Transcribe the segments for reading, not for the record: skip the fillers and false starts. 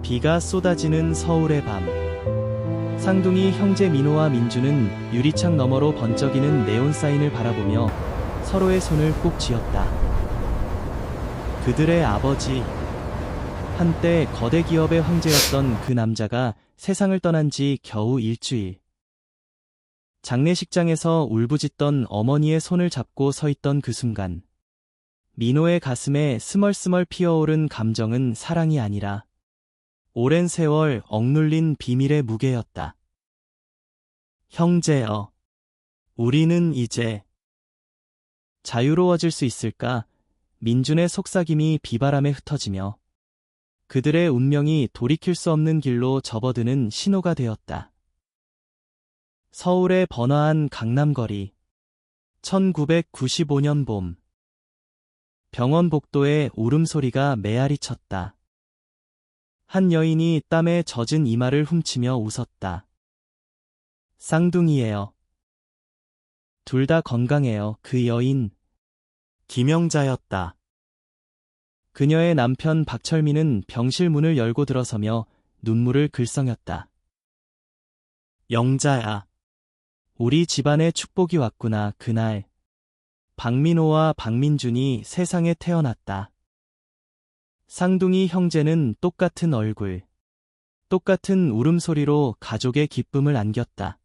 비가 쏟아지는 서울의 밤. 쌍둥이 형제 민호와 민주는 유리창 너머로 번쩍이는 네온 사인을 바라보며 서로의 손을 꼭 쥐었다. 그들의 아버지, 한때 거대 기업의 황제였던 그 남자가 세상을 떠난 지 겨우 일주일. 장례식장에서 울부짖던 어머니의 손을 잡고 서 있던 그 순간, 민호의 가슴에 스멀스멀 피어오른 감정은 사랑이 아니라 오랜 세월 억눌린 비밀의 무게였다. 형제여, 우리는 이제 자유로워질 수 있을까? 민준의 속삭임이 비바람에 흩어지며 그들의 운명이 돌이킬 수 없는 길로 접어드는 신호가 되었다. 서울의 번화한 강남거리. 1995년 봄. 병원 복도에 울음소리가 메아리 쳤다. 한 여인이 땀에 젖은 이마를 훔치며 웃었다. 쌍둥이예요. 둘 다 건강해요. 그 여인, 김영자였다. 그녀의 남편 박철민은 병실 문을 열고 들어서며 눈물을 글썽였다. 영자야, 우리 집안에 축복이 왔구나. 그날 박민호와 박민준이 세상에 태어났다. 쌍둥이 형제는 똑같은 얼굴, 똑같은 울음소리로 가족의 기쁨을 안겼다.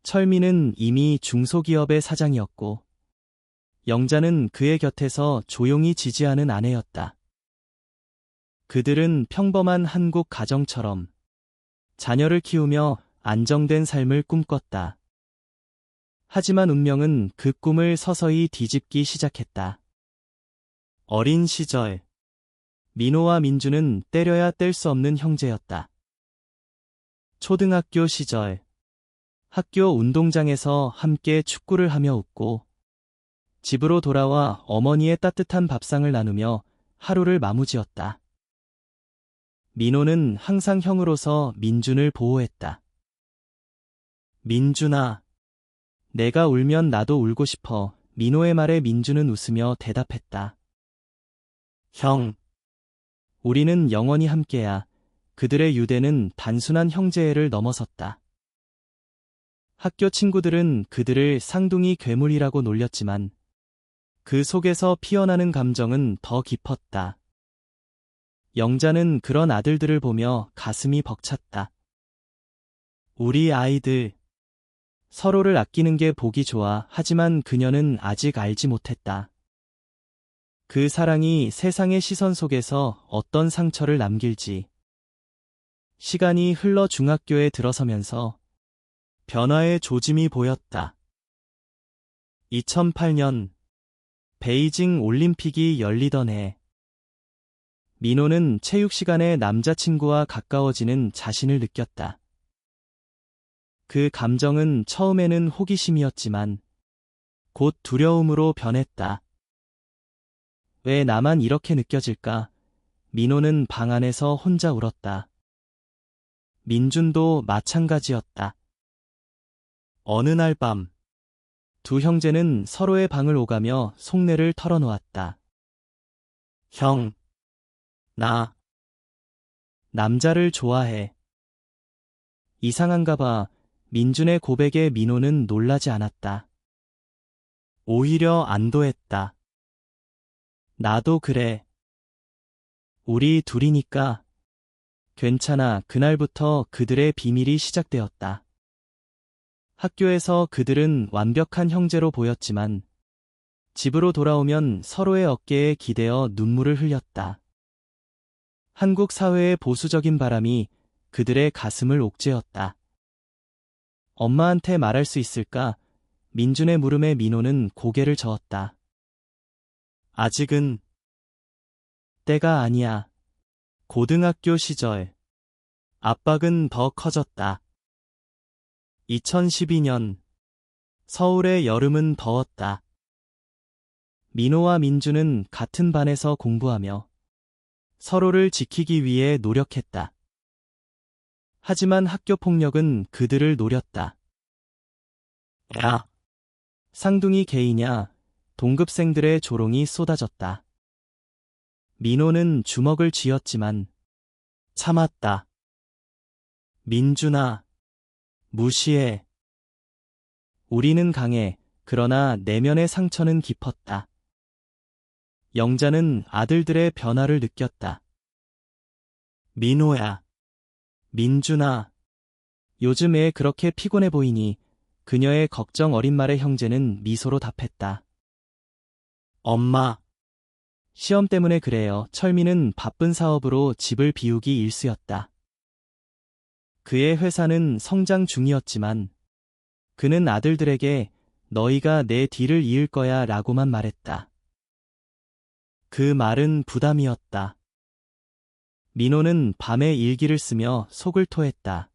철민은 이미 중소기업의 사장이었고, 영자는 그의 곁에서 조용히 지지하는 아내였다. 그들은 평범한 한국 가정처럼 자녀를 키우며 안정된 삶을 꿈꿨다. 하지만 운명은 그 꿈을 서서히 뒤집기 시작했다. 어린 시절, 민호와 민주는 때려야 뗄 수 없는 형제였다. 초등학교 시절, 학교 운동장에서 함께 축구를 하며 웃고, 집으로 돌아와 어머니의 따뜻한 밥상을 나누며 하루를 마무지었다. 민호는 항상 형으로서 민준을 보호했다. 민준아, 내가 울면 나도 울고 싶어. 민호의 말에 민준은 웃으며 대답했다. 형, 우리는 영원히 함께야. 그들의 유대는 단순한 형제애를 넘어섰다. 학교 친구들은 그들을 쌍둥이 괴물이라고 놀렸지만 그 속에서 피어나는 감정은 더 깊었다. 영자는 그런 아들들을 보며 가슴이 벅찼다. 우리 아이들, 서로를 아끼는 게 보기 좋아. 하지만 그녀는 아직 알지 못했다. 그 사랑이 세상의 시선 속에서 어떤 상처를 남길지. 시간이 흘러 중학교에 들어서면서 변화의 조짐이 보였다. 2008년 베이징 올림픽이 열리던 해. 민호는 체육 시간에 남자친구와 가까워지는 자신을 느꼈다. 그 감정은 처음에는 호기심이었지만 곧 두려움으로 변했다. 왜 나만 이렇게 느껴질까? 민호는 방 안에서 혼자 울었다. 민준도 마찬가지였다. 어느 날 밤, 두 형제는 서로의 방을 오가며 속내를 털어놓았다. 형, 나 남자를 좋아해. 이상한가 봐. 민준의 고백에 민호는 놀라지 않았다. 오히려 안도했다. 나도 그래. 우리 둘이니까. 괜찮아. 그날부터 그들의 비밀이 시작되었다. 학교에서 그들은 완벽한 형제로 보였지만 집으로 돌아오면 서로의 어깨에 기대어 눈물을 흘렸다. 한국 사회의 보수적인 바람이 그들의 가슴을 옥죄었다. 엄마한테 말할 수 있을까? 민준의 물음에 민호는 고개를 저었다. 아직은 때가 아니야. 고등학교 시절, 압박은 더 커졌다. 2012년, 서울의 여름은 더웠다. 민호와 민주는 같은 반에서 공부하며 서로를 지키기 위해 노력했다. 하지만 학교 폭력은 그들을 노렸다. 야, 쌍둥이 게이냐? 동급생들의 조롱이 쏟아졌다. 민호는 주먹을 쥐었지만 참았다. 민준아, 무시해. 우리는 강해. 그러나 내면의 상처는 깊었다. 영자는 아들들의 변화를 느꼈다. 민호야, 민준아, 요즘 애 그렇게 피곤해 보이니? 그녀의 걱정 어린 말에 형제는 미소로 답했다. 엄마, 시험 때문에 그래요. 철민은 바쁜 사업으로 집을 비우기 일쑤였다. 그의 회사는 성장 중이었지만 그는 아들들에게 너희가 내 뒤를 이을 거야 라고만 말했다. 그 말은 부담이었다. 민호는 밤에 일기를 쓰며 속을 토했다.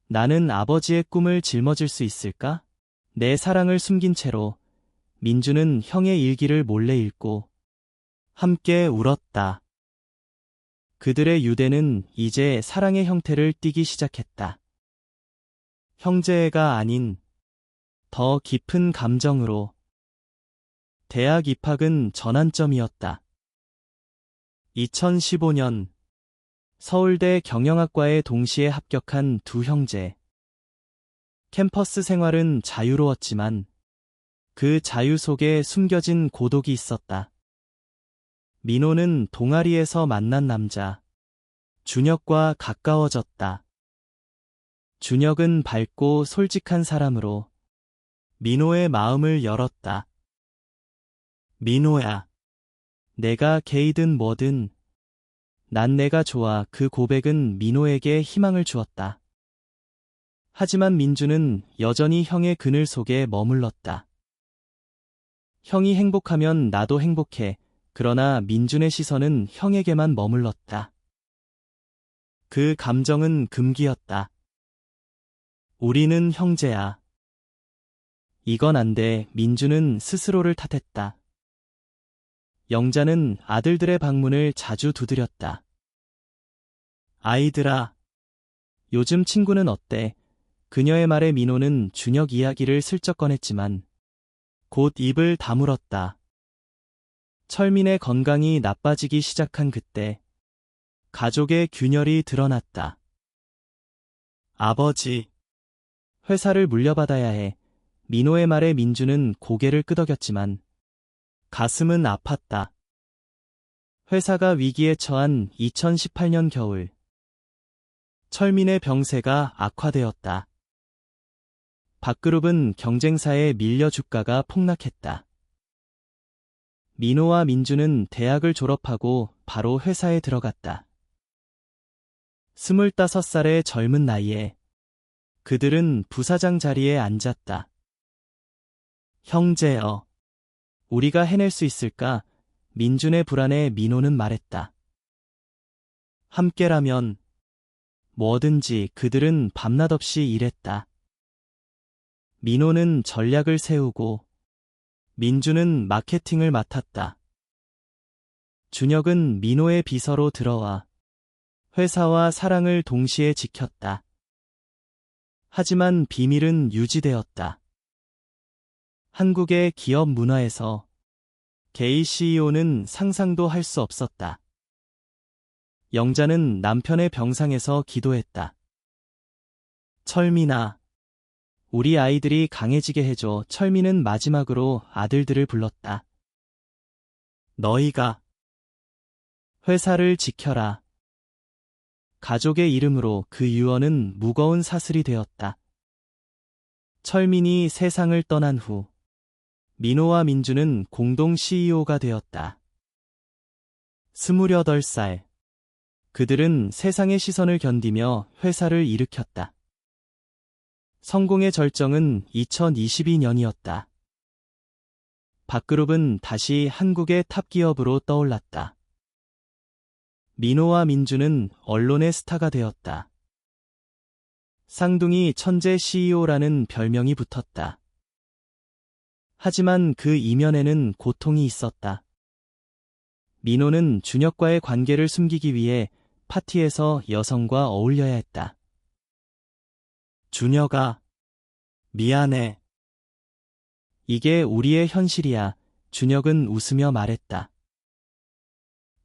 나는 아버지의 꿈을 짊어질 수 있을까? 내 사랑을 숨긴 채로 민주는 형의 일기를 몰래 읽고 함께 울었다. 그들의 유대는 이제 사랑의 형태를 띠기 시작했다. 형제애가 아닌 더 깊은 감정으로. 대학 입학은 전환점이었다. 2015년 서울대 경영학과에 동시에 합격한 두 형제. 캠퍼스 생활은 자유로웠지만 그 자유 속에 숨겨진 고독이 있었다. 민호는 동아리에서 만난 남자 준혁과 가까워졌다. 준혁은 밝고 솔직한 사람으로 민호의 마음을 열었다. 민호야, 내가 게이든 뭐든 난 내가 좋아. 그 고백은 민호에게 희망을 주었다. 하지만 민주는 여전히 형의 그늘 속에 머물렀다. 형이 행복하면 나도 행복해. 그러나 민준의 시선은 형에게만 머물렀다. 그 감정은 금기였다. 우리는 형제야. 이건 안 돼. 민주는 스스로를 탓했다. 영자는 아들들의 방문을 자주 두드렸다. 아이들아, 요즘 친구는 어때? 그녀의 말에 민호는 준혁 이야기를 슬쩍 꺼냈지만 곧 입을 다물었다. 철민의 건강이 나빠지기 시작한 그때 가족의 균열이 드러났다. 아버지, 회사를 물려받아야 해. 민호의 말에 민주는 고개를 끄덕였지만 가슴은 아팠다. 회사가 위기에 처한 2018년 겨울, 철민의 병세가 악화되었다. 밥그룹은 경쟁사에 밀려 주가가 폭락했다. 민호와 민주는 대학을 졸업하고 바로 회사에 들어갔다. 25살의 젊은 나이에 그들은 부사장 자리에 앉았다. 형제여, 우리가 해낼 수 있을까? 민준의 불안에 민호는 말했다. 함께라면 뭐든지. 그들은 밤낮 없이 일했다. 민호는 전략을 세우고 민주는 마케팅을 맡았다. 준혁은 민호의 비서로 들어와 회사와 사랑을 동시에 지켰다. 하지만 비밀은 유지되었다. 한국의 기업 문화에서 게이 CEO는 상상도 할 수 없었다. 영자는 남편의 병상에서 기도했다. 철민아, 우리 아이들이 강해지게 해줘. 철민은 마지막으로 아들들을 불렀다. 너희가 회사를 지켜라. 가족의 이름으로 그 유언은 무거운 사슬이 되었다. 철민이 세상을 떠난 후 민호와 민주는 공동 CEO가 되었다. 28살. 그들은 세상의 시선을 견디며 회사를 일으켰다. 성공의 절정은 2022년이었다. 밥그룹은 다시 한국의 탑기업으로 떠올랐다. 민호와 민주는 언론의 스타가 되었다. 쌍둥이 천재 CEO라는 별명이 붙었다. 하지만 그 이면에는 고통이 있었다. 민호는 준혁과의 관계를 숨기기 위해 파티에서 여성과 어울려야 했다. 준혁아, 미안해. 이게 우리의 현실이야. 준혁은 웃으며 말했다.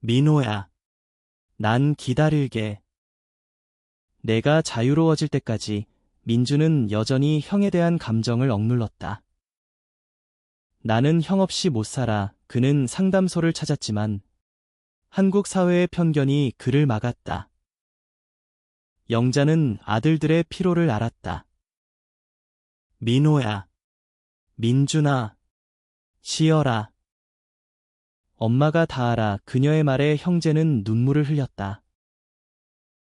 민호야, 난 기다릴게. 내가 자유로워질 때까지 민주는 여전히 형에 대한 감정을 억눌렀다. 나는 형 없이 못 살아. 그는 상담소를 찾았지만 한국 사회의 편견이 그를 막았다. 영자는 아들들의 피로를 알았다. 민호야, 민준아, 쉬어라. 엄마가 다 알아. 그녀의 말에 형제는 눈물을 흘렸다.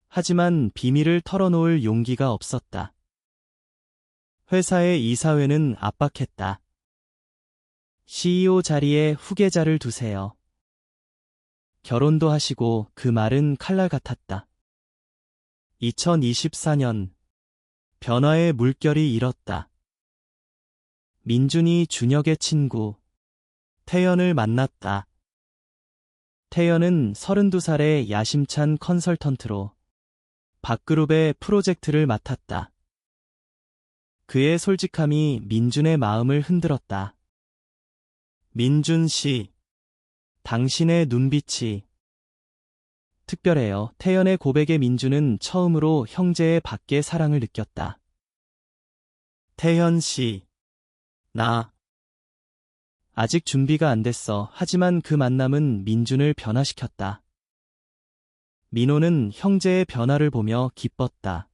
하지만 비밀을 털어놓을 용기가 없었다. 회사의 이사회는 압박했다. CEO 자리에 후계자를 두세요. 결혼도 하시고. 그 말은 칼날 같았다. 2024년 변화의 물결이 일었다. 민준이 준혁의 친구 태연을 만났다. 태연은 32살의 야심찬 컨설턴트로 박그룹의 프로젝트를 맡았다. 그의 솔직함이 민준의 마음을 흔들었다. 민준 씨, 당신의 눈빛이 특별해요. 태연의 고백에 민준은 처음으로 형제의 밖의 사랑을 느꼈다. 태연 씨, 나 아직 준비가 안 됐어. 하지만 그 만남은 민준을 변화시켰다. 민호는 형제의 변화를 보며 기뻤다.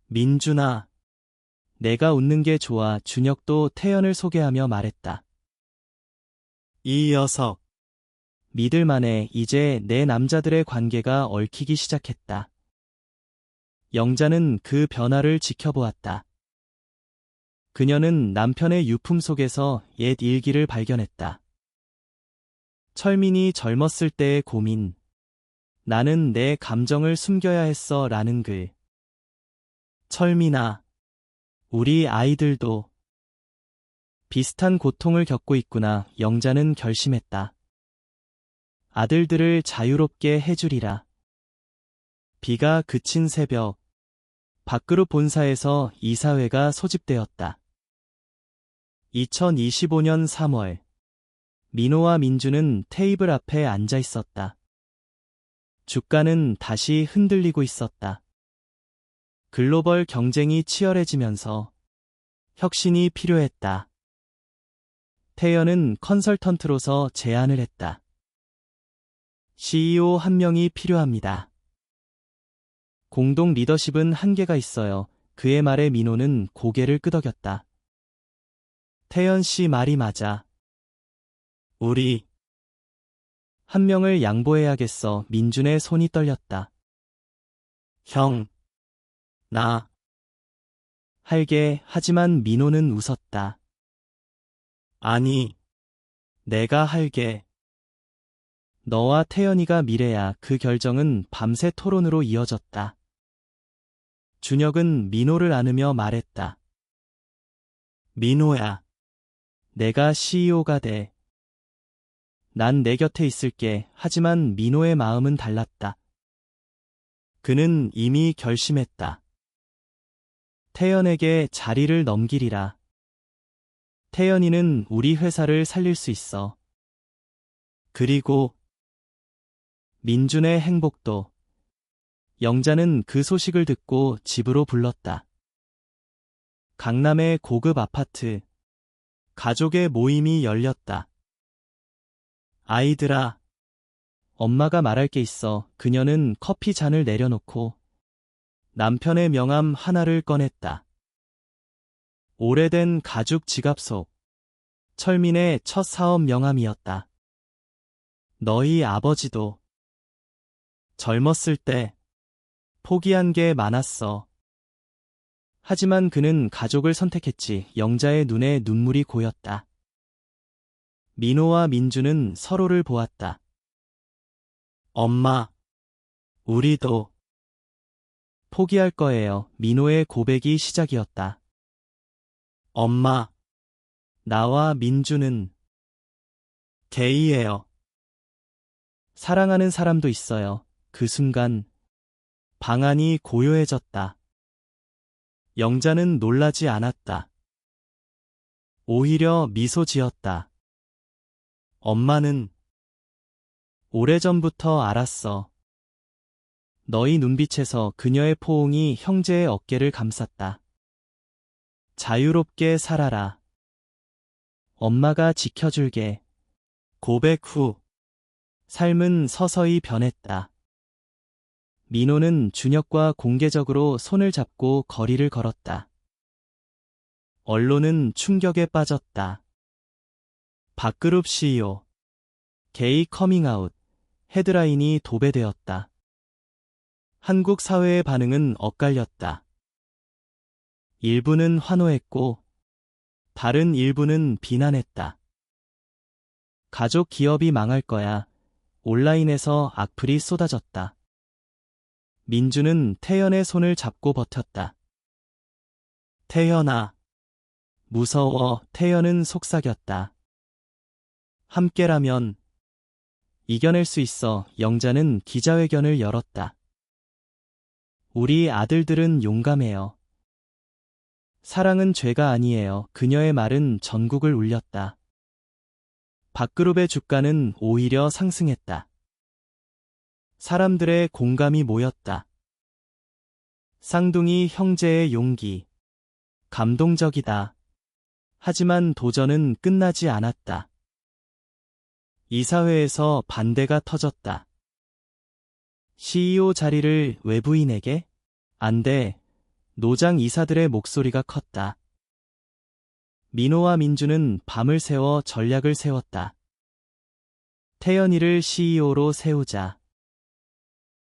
민준아, 내가 웃는 게 좋아. 준혁도 태연을 소개하며 말했다. 이 녀석, 믿을만해. 이제 내 남자들의 관계가 얽히기 시작했다. 영자는 그 변화를 지켜보았다. 그녀는 남편의 유품 속에서 옛 일기를 발견했다. 철민이 젊었을 때의 고민. 나는 내 감정을 숨겨야 했어. 라는 글. 철민아, 우리 아이들도 비슷한 고통을 겪고 있구나. 영자는 결심했다. 아들들을 자유롭게 해주리라. 비가 그친 새벽, 박그룹 본사에서 이사회가 소집되었다. 2025년 3월, 민호와 민주는 테이블 앞에 앉아 있었다. 주가는 다시 흔들리고 있었다. 글로벌 경쟁이 치열해지면서 혁신이 필요했다. 태연은 컨설턴트로서 제안을 했다. CEO 한 명이 필요합니다. 공동 리더십은 한계가 있어요. 그의 말에 민호는 고개를 끄덕였다. 태연 씨 말이 맞아. 우리 한 명을 양보해야겠어. 민준의 손이 떨렸다. 형, 나 할게. 하지만 민호는 웃었다. 아니, 내가 할게. 너와 태연이가 미래야. 그 결정은 밤새 토론으로 이어졌다. 준혁은 민호를 안으며 말했다. 민호야, 내가 CEO가 돼. 난 내 곁에 있을게. 하지만 민호의 마음은 달랐다. 그는 이미 결심했다. 태연에게 자리를 넘기리라. 태연이는 우리 회사를 살릴 수 있어. 그리고 민준의 행복도. 영자는 그 소식을 듣고 집으로 불렀다. 강남의 고급 아파트. 가족의 모임이 열렸다. 아이들아, 엄마가 말할 게 있어. 그녀는 커피 잔을 내려놓고 남편의 명함 하나를 꺼냈다. 오래된 가죽 지갑 속. 철민의 첫 사업 명함이었다. 너희 아버지도 젊었을 때 포기한 게 많았어. 하지만 그는 가족을 선택했지. 영자의 눈에 눈물이 고였다. 민호와 민주는 서로를 보았다. 엄마, 우리도 포기할 거예요. 민호의 고백이 시작이었다. 엄마, 나와 민주는 게이예요. 사랑하는 사람도 있어요. 그 순간 방안이 고요해졌다. 영자는 놀라지 않았다. 오히려 미소 지었다. 엄마는 오래전부터 알았어. 너희 눈빛에서 그녀의 포옹이 형제의 어깨를 감쌌다. 자유롭게 살아라. 엄마가 지켜줄게. 고백 후 삶은 서서히 변했다. 민호는 준혁과 공개적으로 손을 잡고 거리를 걸었다. 언론은 충격에 빠졌다. 박그룹 CEO, 게이 커밍아웃, 헤드라인이 도배되었다. 한국 사회의 반응은 엇갈렸다. 일부는 환호했고, 다른 일부는 비난했다. 가족 기업이 망할 거야. 온라인에서 악플이 쏟아졌다. 민주는 태연의 손을 잡고 버텼다. 태연아. 무서워. 태연은 속삭였다. 함께라면 이겨낼 수 있어. 영자는 기자회견을 열었다. 우리 아들들은 용감해요. 사랑은 죄가 아니에요. 그녀의 말은 전국을 울렸다. 박그룹의 주가는 오히려 상승했다. 사람들의 공감이 모였다. 쌍둥이 형제의 용기. 감동적이다. 하지만 도전은 끝나지 않았다. 이사회에서 반대가 터졌다. CEO 자리를 외부인에게? 안 돼. 노장 이사들의 목소리가 컸다. 민호와 민주는 밤을 새워 전략을 세웠다. 태연이를 CEO로 세우자.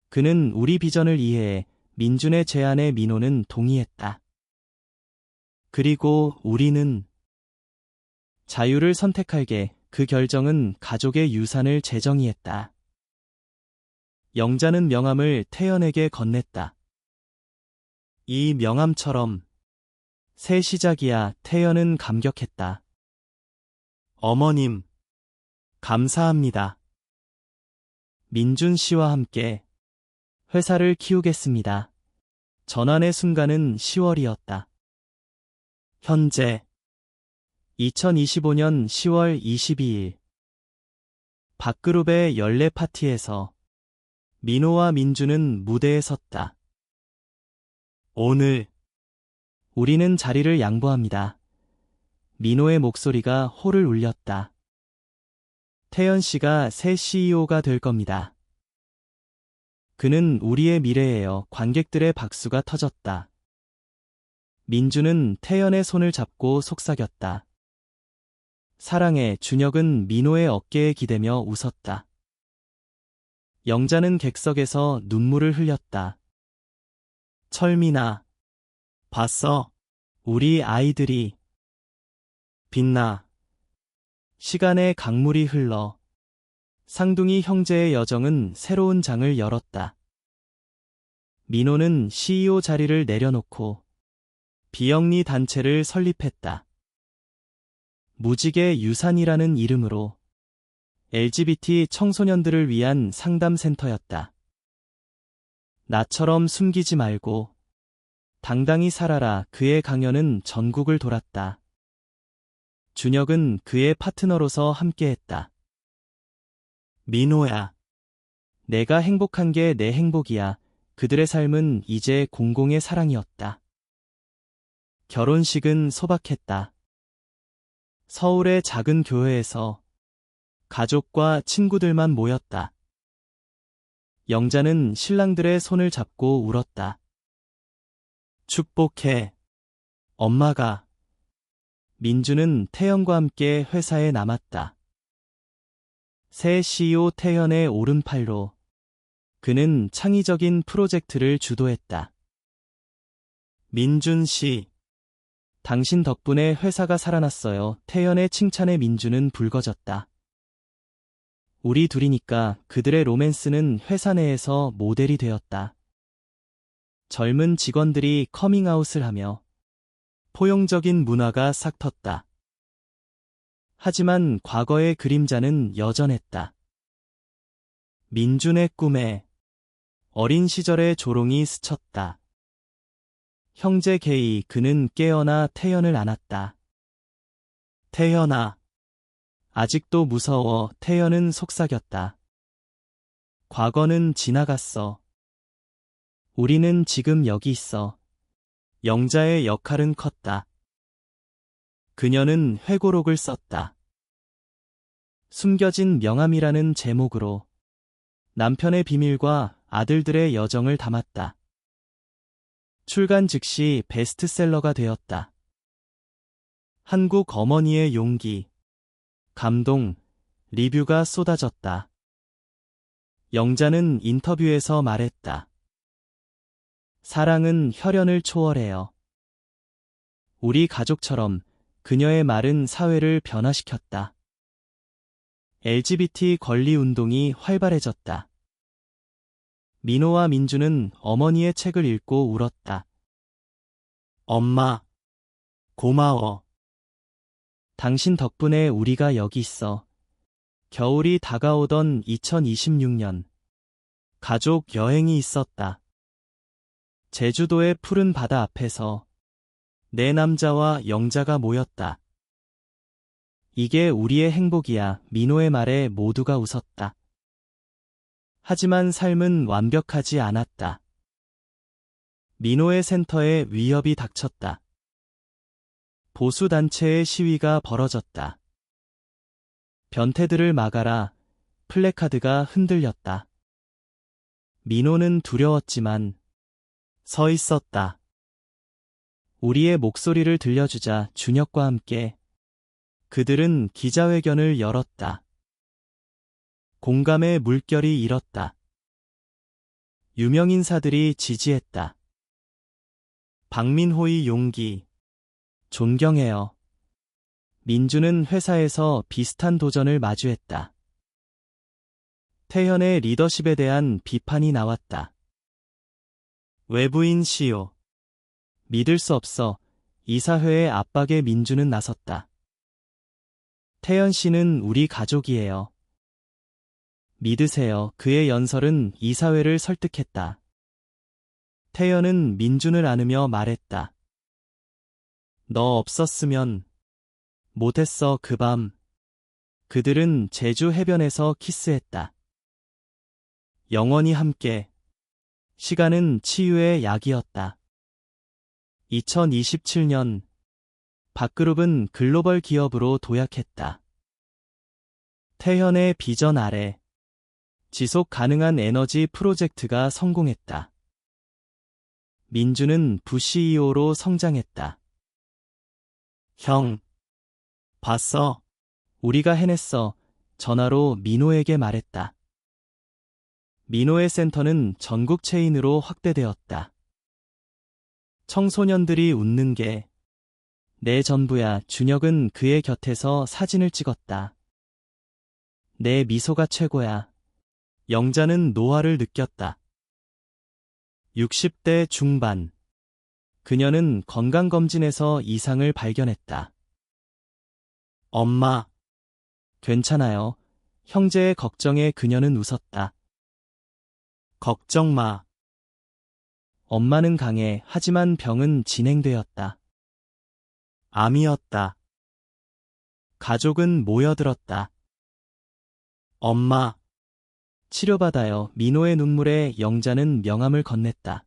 그는 우리 비전을 이해해. 민준의 제안에 민호는 동의했다. 그리고 우리는 자유를 선택할게. 그 결정은 가족의 유산을 재정의했다. 영자는 명함을 태연에게 건넸다. 이 명함처럼 새 시작이야. 태연은 감격했다. 어머님, 감사합니다. 민준 씨와 함께 회사를 키우겠습니다. 전환의 순간은 10월이었다. 현재 2025년 10월 22일 박그룹의 연례 파티에서 민호와 민주는 무대에 섰다. 오늘 우리는 자리를 양보합니다. 민호의 목소리가 홀을 울렸다. 태연 씨가 새 CEO가 될 겁니다. 그는 우리의 미래예요. 관객들의 박수가 터졌다. 민주는 태연의 손을 잡고 속삭였다. 사랑해. 준혁은 민호의 어깨에 기대며 웃었다. 영자는 객석에서 눈물을 흘렸다. 철민아, 봤어? 우리 아이들이 빛나. 시간의 강물이 흘러 쌍둥이 형제의 여정은 새로운 장을 열었다. 민호는 CEO 자리를 내려놓고 비영리 단체를 설립했다. 무지개 유산이라는 이름으로 LGBT 청소년들을 위한 상담센터였다. 나처럼 숨기지 말고 당당히 살아라. 그의 강연은 전국을 돌았다. 준혁은 그의 파트너로서 함께했다. 민호야. 내가 행복한 게 내 행복이야. 그들의 삶은 이제 공공의 사랑이었다. 결혼식은 소박했다. 서울의 작은 교회에서 가족과 친구들만 모였다. 영자는 신랑들의 손을 잡고 울었다. 축복해. 엄마가. 민주는 태연과 함께 회사에 남았다. 새 CEO 태연의 오른팔로 그는 창의적인 프로젝트를 주도했다. 민준 씨, 당신 덕분에 회사가 살아났어요. 태연의 칭찬에 민주는 붉어졌다. 우리 둘이니까. 그들의 로맨스는 회사 내에서 모델이 되었다. 젊은 직원들이 커밍아웃을 하며 포용적인 문화가 싹 텄다. 하지만 과거의 그림자는 여전했다. 민준의 꿈에 어린 시절의 조롱이 스쳤다. 형제 게이. 그는 깨어나 태연을 안았다. 태연아. 아직도 무서워. 태연은 속삭였다. 과거는 지나갔어. 우리는 지금 여기 있어. 영자의 역할은 컸다. 그녀는 회고록을 썼다. 숨겨진 명함이라는 제목으로 남편의 비밀과 아들들의 여정을 담았다. 출간 즉시 베스트셀러가 되었다. 한국 어머니의 용기, 감동, 리뷰가 쏟아졌다. 영자는 인터뷰에서 말했다. 사랑은 혈연을 초월해요. 우리 가족처럼 그녀의 말은 사회를 변화시켰다. LGBT 권리 운동이 활발해졌다. 민호와 민주는 어머니의 책을 읽고 울었다. 엄마, 고마워. 당신 덕분에 우리가 여기 있어. 겨울이 다가오던 2026년. 가족 여행이 있었다. 제주도의 푸른 바다 앞에서 내 남자와 영자가 모였다. 이게 우리의 행복이야. 민호의 말에 모두가 웃었다. 하지만 삶은 완벽하지 않았다. 민호의 센터에 위협이 닥쳤다. 보수단체의 시위가 벌어졌다. 변태들을 막아라. 플래카드가 흔들렸다. 민호는 두려웠지만 서 있었다. 우리의 목소리를 들려주자. 준혁과 함께 그들은 기자회견을 열었다. 공감의 물결이 일었다. 유명인사들이 지지했다. 박민호의 용기, 존경해요. 민주는 회사에서 비슷한 도전을 마주했다. 태현의 리더십에 대한 비판이 나왔다. 외부인 CEO. 믿을 수 없어. 이사회의 압박에 민주는 나섰다. 태연 씨는 우리 가족이에요. 믿으세요. 그의 연설은 이사회를 설득했다. 태연은 민준을 안으며 말했다. 너 없었으면 못했어. 그 밤 그들은 제주 해변에서 키스했다. 영원히 함께. 시간은 치유의 약이었다. 2027년 박그룹은 글로벌 기업으로 도약했다. 태현의 비전 아래 지속 가능한 에너지 프로젝트가 성공했다. 민주는 부CEO로 성장했다. 형, 봤어? 우리가 해냈어. 전화로 민호에게 말했다. 민호의 센터는 전국 체인으로 확대되었다. 청소년들이 웃는 게 내 전부야. 준혁은 그의 곁에서 사진을 찍었다. 내 미소가 최고야. 영자는 노화를 느꼈다. 60대 중반. 그녀는 건강검진에서 이상을 발견했다. 엄마, 괜찮아요. 형제의 걱정에 그녀는 웃었다. 걱정 마. 엄마는 강해. 하지만 병은 진행되었다. 암이었다. 가족은 모여들었다. 엄마, 치료받아요. 민호의 눈물에 영자는 명함을 건넸다.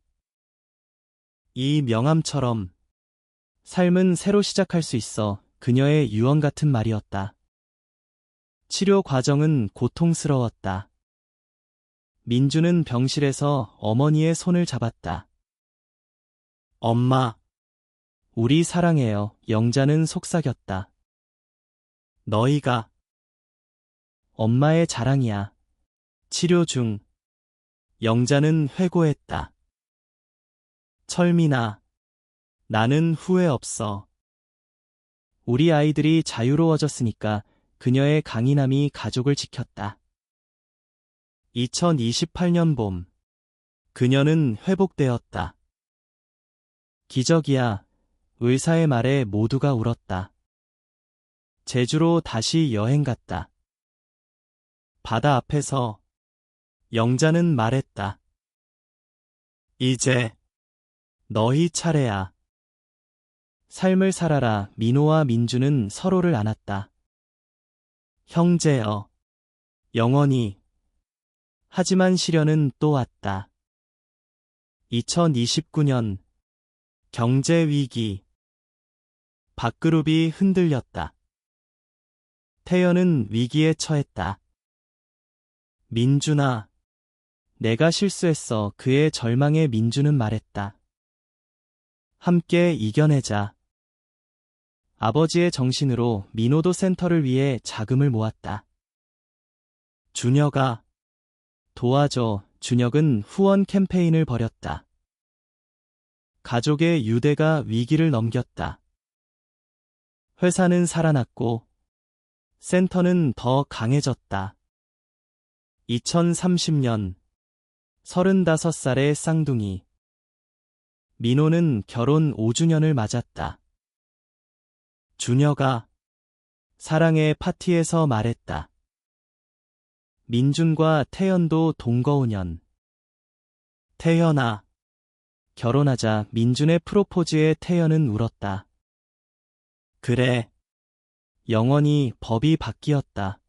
이 명함처럼 삶은 새로 시작할 수 있어. 그녀의 유언 같은 말이었다. 치료 과정은 고통스러웠다. 민주는 병실에서 어머니의 손을 잡았다. 엄마, 우리 사랑해요. 영자는 속삭였다. 너희가 엄마의 자랑이야. 치료 중. 영자는 회고했다. 철민아, 나는 후회 없어. 우리 아이들이 자유로워졌으니까. 그녀의 강인함이 가족을 지켰다. 2028년 봄. 그녀는 회복되었다. 기적이야. 의사의 말에 모두가 울었다. 제주로 다시 여행 갔다. 바다 앞에서 영자는 말했다. 이제 너희 차례야. 삶을 살아라. 민호와 민주는 서로를 안았다. 형제여, 영원히. 하지만 시련은 또 왔다. 2029년 경제 위기. 밥그룹이 흔들렸다. 태연은 위기에 처했다. 민준아, 내가 실수했어. 그의 절망에 민준은 말했다. 함께 이겨내자. 아버지의 정신으로 민호도 센터를 위해 자금을 모았다. 준혁아, 도와줘. 준혁은 후원 캠페인을 벌였다. 가족의 유대가 위기를 넘겼다. 회사는 살아났고 센터는 더 강해졌다. 2030년 35살의 쌍둥이 민호는 결혼 5주년을 맞았다. 준혁아, 사랑의 파티에서 말했다. 민준과 태연도 동거우년. 태연아, 결혼하자. 민준의 프로포즈에 태연은 울었다. 그래, 영원히 법이 바뀌었다.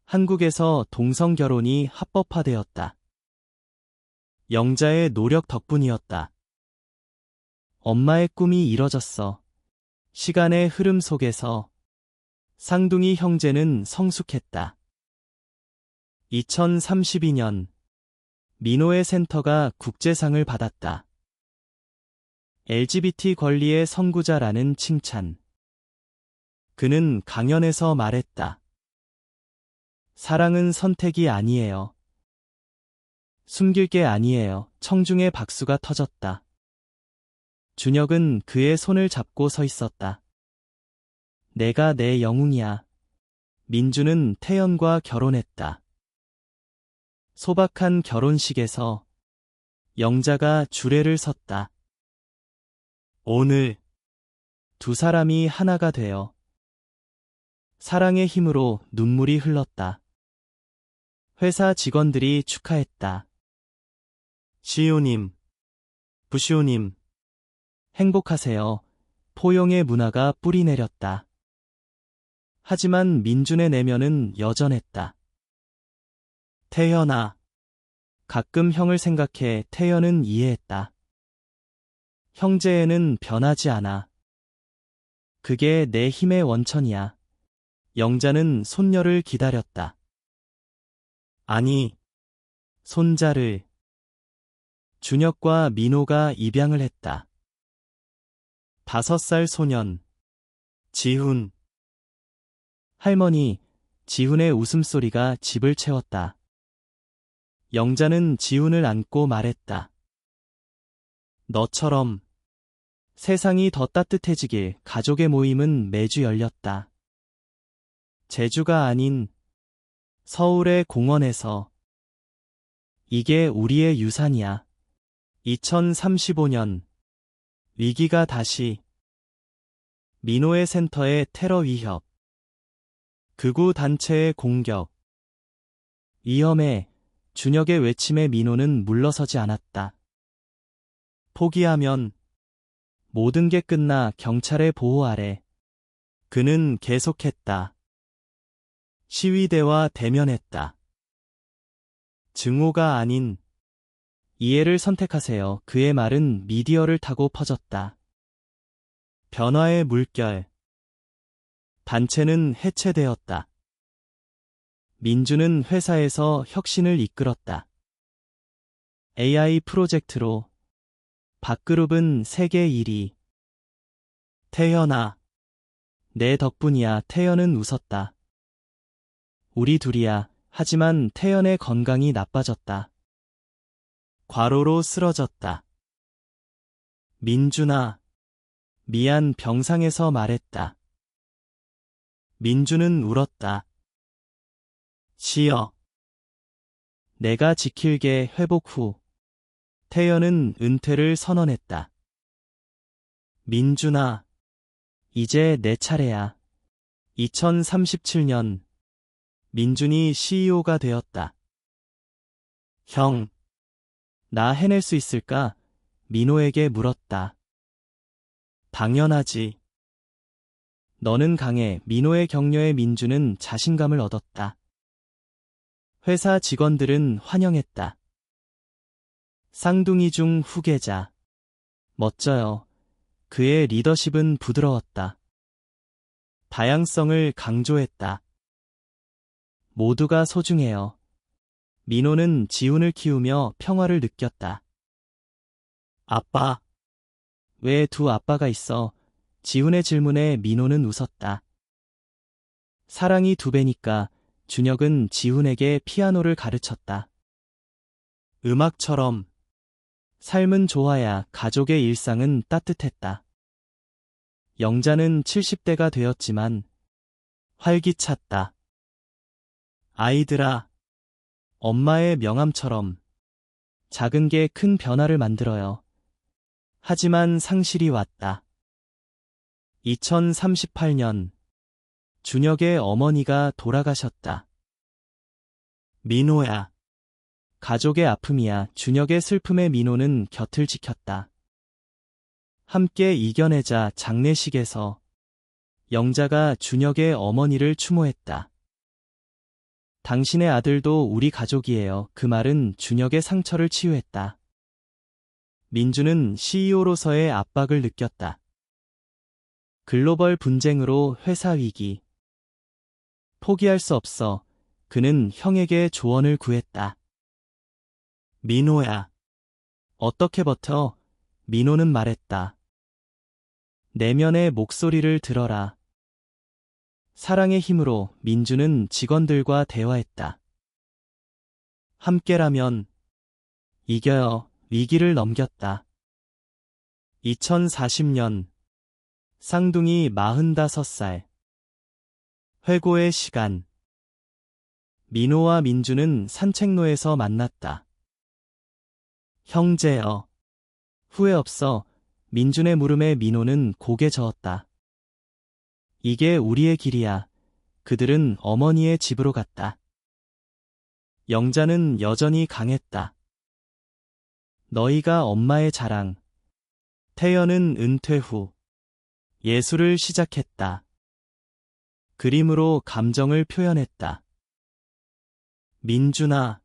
한국에서 동성결혼이 합법화되었다. 영자의 노력 덕분이었다. 엄마의 꿈이 이뤄졌어. 시간의 흐름 속에서 쌍둥이 형제는 성숙했다. 2032년 민호의 센터가 국제상을 받았다. LGBT 권리의 선구자라는 칭찬. 그는 강연에서 말했다. 사랑은 선택이 아니에요. 숨길 게 아니에요. 청중의 박수가 터졌다. 준혁은 그의 손을 잡고 서 있었다. 내가 내 영웅이야. 민준은 태연과 결혼했다. 소박한 결혼식에서 영자가 주례를 섰다. 오늘 두 사람이 하나가 되어 사랑의 힘으로 눈물이 흘렀다. 회사 직원들이 축하했다. 시우님, 부시우님, 행복하세요. 포용의 문화가 뿌리내렸다. 하지만 민준의 내면은 여전했다. 태연아, 가끔 형을 생각해. 태연은 이해했다. 형제애는 변하지 않아. 그게 내 힘의 원천이야. 영자는 손녀를 기다렸다. 아니, 손자를. 준혁과 민호가 입양을 했다. 5살 소년, 지훈. 할머니, 지훈의 웃음소리가 집을 채웠다. 영자는 지훈을 안고 말했다. 너처럼 세상이 더 따뜻해지길. 가족의 모임은 매주 열렸다. 제주가 아닌 서울의 공원에서. 이게 우리의 유산이야. 2035년 위기가 다시. 민호의 센터의 테러 위협. 극우 단체의 공격. 위험해. 준혁의 외침에 민호는 물러서지 않았다. 포기하면 모든 게 끝나. 경찰의 보호 아래 그는 계속했다. 시위대와 대면했다. 증오가 아닌 이해를 선택하세요. 그의 말은 미디어를 타고 퍼졌다. 변화의 물결. 단체는 해체되었다. 민준은 회사에서 혁신을 이끌었다. AI 프로젝트로 밥그룹은 세계 1위. 태연아, 내 덕분이야. 태연은 웃었다. 우리 둘이야. 하지만 태연의 건강이 나빠졌다. 과로로 쓰러졌다. 민준아, 미안. 병상에서 말했다. 민준은 울었다. 쉬어. 내가 지킬게. 회복 후 태연은 은퇴를 선언했다. 민준아, 이제 내 차례야. 2037년 민준이 CEO가 되었다. 형, 나 해낼 수 있을까? 민호에게 물었다. 당연하지. 너는 강해. 민호의 격려에 민준은 자신감을 얻었다. 회사 직원들은 환영했다. 쌍둥이 중 후계자. 멋져요. 그의 리더십은 부드러웠다. 다양성을 강조했다. 모두가 소중해요. 민호는 지훈을 키우며 평화를 느꼈다. 아빠. 왜 두 아빠가 있어? 지훈의 질문에 민호는 웃었다. 사랑이 두 배니까. 준혁은 지훈에게 피아노를 가르쳤다. 음악처럼. 삶은 좋아야 가족의 일상은 따뜻했다. 영자는 70대가 되었지만 활기찼다. 아이들아, 엄마의 명함처럼 작은 게 큰 변화를 만들어요. 하지만 상실이 왔다. 2038년 준혁의 어머니가 돌아가셨다. 민호야. 가족의 아픔이야. 준혁의 슬픔에 민호는 곁을 지켰다. 함께 이겨내자. 장례식에서 영자가 준혁의 어머니를 추모했다. 당신의 아들도 우리 가족이에요. 그 말은 준혁의 상처를 치유했다. 민주는 CEO로서의 압박을 느꼈다. 글로벌 분쟁으로 회사 위기. 포기할 수 없어. 그는 형에게 조언을 구했다. 민호야. 어떻게 버텨? 민호는 말했다. 내면의 목소리를 들어라. 사랑의 힘으로 민주는 직원들과 대화했다. 함께라면 이겨요. 위기를 넘겼다. 2040년 쌍둥이 45살. 회고의 시간. 민호와 민주는 산책로에서 만났다. 형제여. 후회 없어. 민준의 물음에 민호는 고개 저었다. 이게 우리의 길이야. 그들은 어머니의 집으로 갔다. 영자는 여전히 강했다. 너희가 엄마의 자랑. 태연은 은퇴 후 예술을 시작했다. 그림으로 감정을 표현했다. 민준아,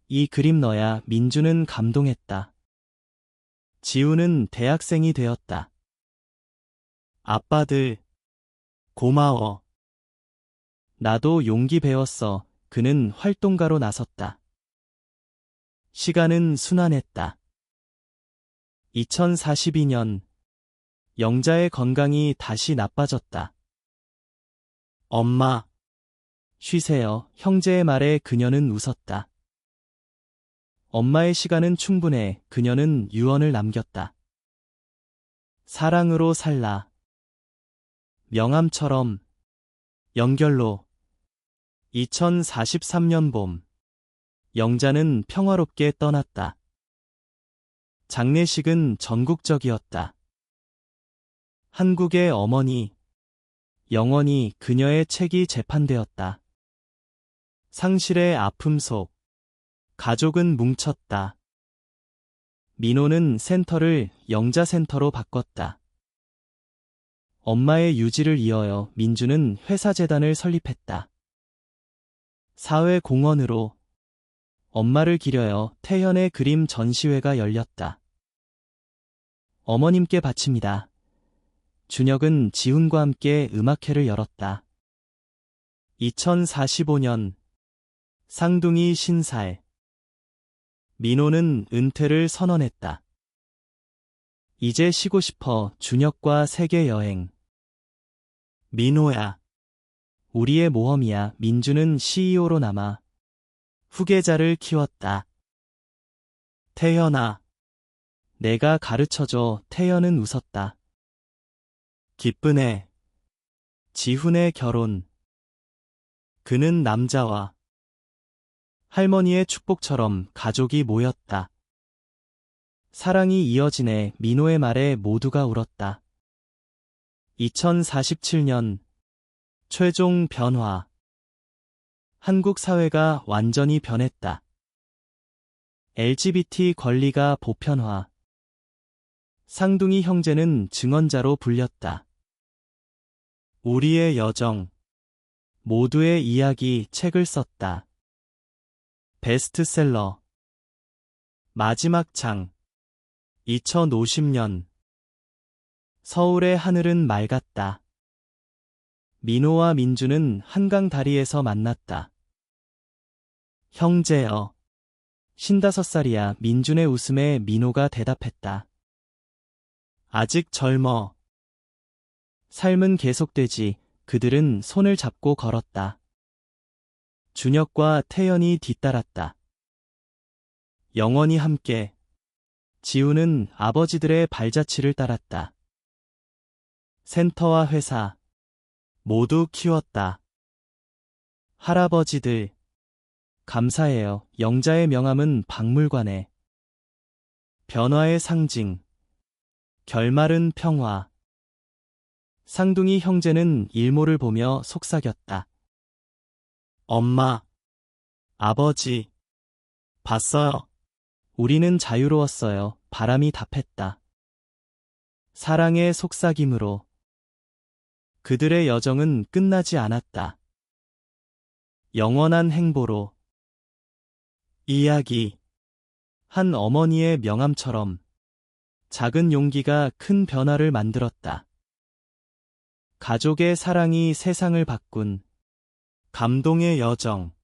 이 그림 너야. 민주는 감동했다. 지우는 대학생이 되었다. 아빠들, 고마워. 나도 용기 배웠어. 그는 활동가로 나섰다. 시간은 순환했다. 2042년 영자의 건강이 다시 나빠졌다. 엄마, 쉬세요. 형제의 말에 그녀는 웃었다. 엄마의 시간은 충분해. 그녀는 유언을 남겼다. 사랑으로 살라. 명함처럼. 연결로. 2043년 봄. 영자는 평화롭게 떠났다. 장례식은 전국적이었다. 한국의 어머니. 영원히 그녀의 책이 재판되었다. 상실의 아픔 속. 가족은 뭉쳤다. 민호는 센터를 영자센터로 바꿨다. 엄마의 유지를 이어요. 민주는 회사재단을 설립했다. 사회공헌으로 엄마를 기려요. 태현의 그림 전시회가 열렸다. 어머님께 바칩니다. 준혁은 지훈과 함께 음악회를 열었다. 2045년 쌍둥이 신살. 민호는 은퇴를 선언했다. 이제 쉬고 싶어. 준혁과 세계 여행. 민호야. 우리의 모험이야. 민주는 CEO로 남아 후계자를 키웠다. 태연아. 내가 가르쳐줘. 태연은 웃었다. 기쁘네. 지훈의 결혼. 그는 남자와 할머니의 축복처럼 가족이 모였다. 사랑이 이어지네. 민호의 말에 모두가 울었다. 2047년 최종 변화. 한국 사회가 완전히 변했다. LGBT 권리가 보편화. 쌍둥이 형제는 증언자로 불렸다. 우리의 여정. 모두의 이야기 책을 썼다. 베스트셀러. 마지막 장 2050년 서울의 하늘은 맑았다. 민호와 민주는 한강 다리에서 만났다. 형제여. 55살이야. 민준의 웃음에 민호가 대답했다. 아직 젊어. 삶은 계속되지. 그들은 손을 잡고 걸었다. 준혁과 태연이 뒤따랐다. 영원히 함께. 지우는 아버지들의 발자취를 따랐다. 센터와 회사 모두 키웠다. 할아버지들 감사해요. 영자의 명함은 박물관에. 변화의 상징 결말은 평화. 쌍둥이 형제는 일모를 보며 속삭였다. 엄마, 아버지, 봤어요. 우리는 자유로웠어요. 바람이 답했다. 사랑의 속삭임으로. 그들의 여정은 끝나지 않았다. 영원한 행보로. 이야기. 한 어머니의 명함처럼 작은 용기가 큰 변화를 만들었다. 가족의 사랑이 세상을 바꾼 감동의 여정.